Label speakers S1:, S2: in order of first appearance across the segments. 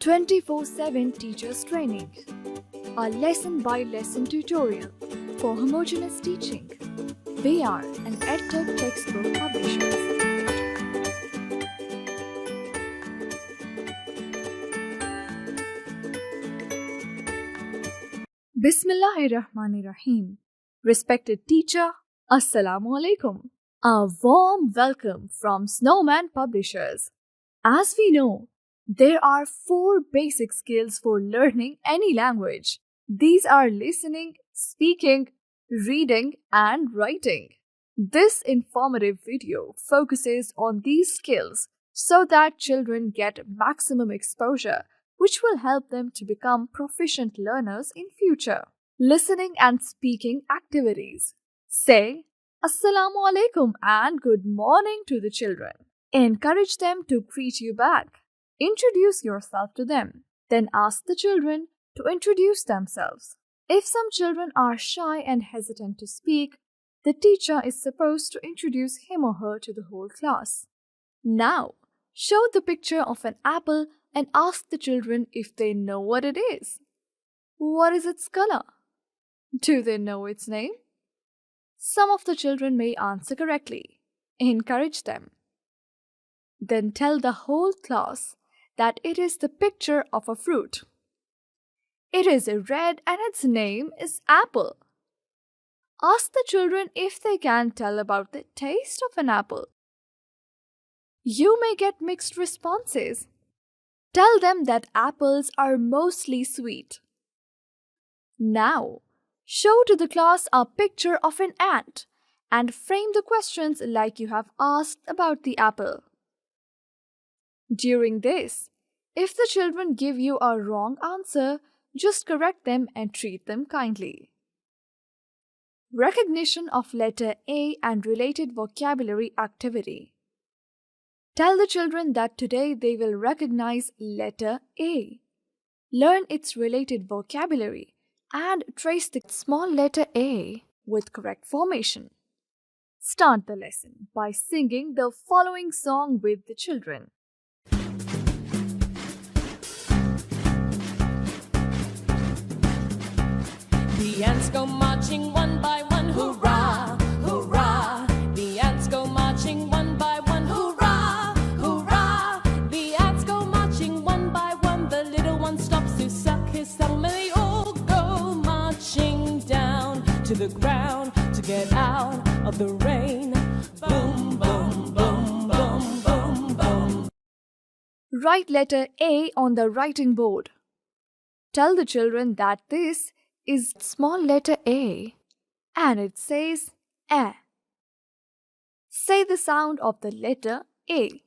S1: 24/7 Teachers Training, a lesson-by-lesson tutorial for homogeneous teaching. We are an EdTech textbook publishers. Bismillahirrahmanirrahim. Respected teacher, Assalamu alaikum. A warm welcome from Snowman Publishers. As we know, there are 4 basic skills for learning any language. These are listening, speaking, reading, and writing. This informative video focuses on these skills so that children get maximum exposure, which will help them to become proficient learners in future. Listening and speaking activities. Say Assalamu alaikum and good morning to the children. Encourage them to greet you back. Introduce yourself to them. Then ask the children to introduce themselves. If some children are shy and hesitant to speak, the teacher is supposed to introduce him or her to the whole class. Now, show the picture of an apple and ask the children if they know what it is. What is its color? Do they know its name? Some of the children may answer correctly. Encourage them. Then tell the whole class that it is the picture of a fruit. It is red and its name is apple. Ask the children if they can tell about the taste of an apple. You may get mixed responses. Tell them that apples are mostly sweet. Now, show to the class a picture of an ant and frame the questions like you have asked about the apple. During this, if the children give you a wrong answer, just correct them and treat them kindly. Recognition of letter A and related vocabulary activity. Tell the children that today they will recognize letter A. Learn its related vocabulary and trace the small letter A with correct formation. Start the lesson by singing the following song with the children.
S2: The ants go marching one by one, hurrah, hurrah. The ants go marching one by one, hurrah, hurrah. The ants go marching one by one. The little one stops to suck his thumb, and they all go marching down to the ground to get out of the rain. Boom, boom, boom, boom, boom, boom.
S1: Write letter A on the writing board. Tell the children that this is small letter A and it says A. Say the sound of the letter A.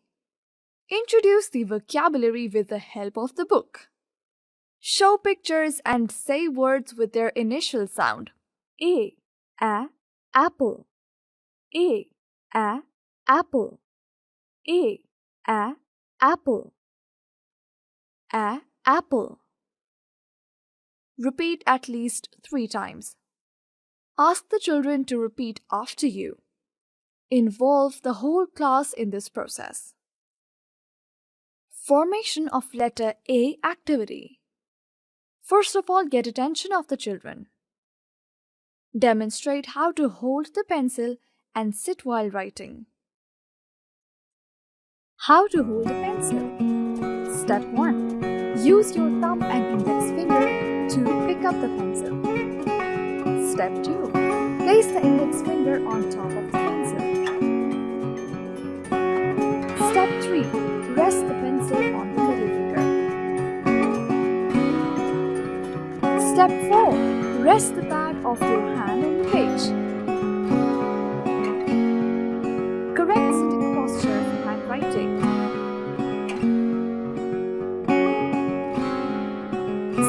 S1: Introduce the vocabulary with the help of the book. Show pictures and say words with their initial sound. A, apple. A, apple. A, apple. Apple. Repeat at least 3 times. Ask the children to repeat after you. Involve the whole class in this process. Formation of letter A activity. First of all, get attention of the children. Demonstrate how to hold the pencil and sit while writing. How to hold the pencil. Step 1. Use your thumb and index finger to pick up the pencil. Step 2. Place the index finger on top of the pencil. Step 3. Rest the pencil on the middle finger. Step 4. Rest the pad of your hand on the page. Correct sitting posture for handwriting.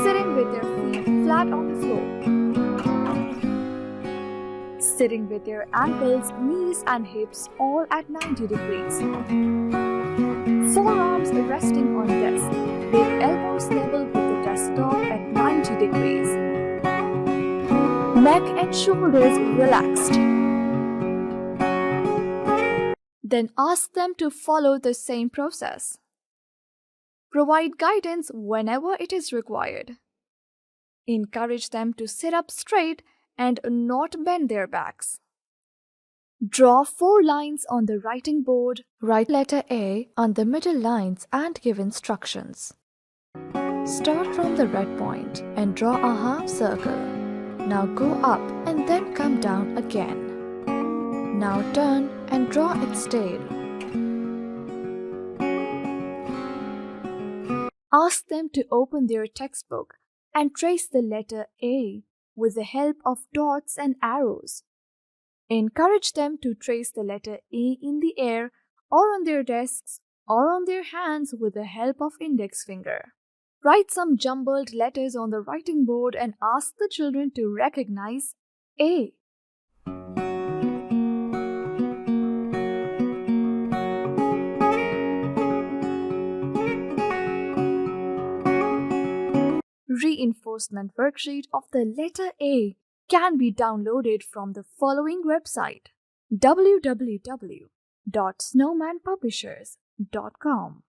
S1: Sitting with their feet flat on the floor. Sitting with their ankles, knees and hips all at 90 degrees. Forearms resting on desk with elbows level with the desktop at 90 degrees. Neck and shoulders relaxed. Then ask them to follow the same process. Provide guidance whenever it is required. Encourage them to sit up straight and not bend their backs. Draw 4 lines on the writing board, write letter A on the middle lines and give instructions. Start from the red point and draw a half circle. Now go up and then come down again. Now turn and draw its tail. Ask them to open their textbook and trace the letter A with the help of dots and arrows. Encourage them to trace the letter A in the air or on their desks or on their hands with the help of index finger. Write some jumbled letters on the writing board and ask the children to recognize A. Reinforcement worksheet of the letter A can be downloaded from the following website: www.snowmanpublishers.com.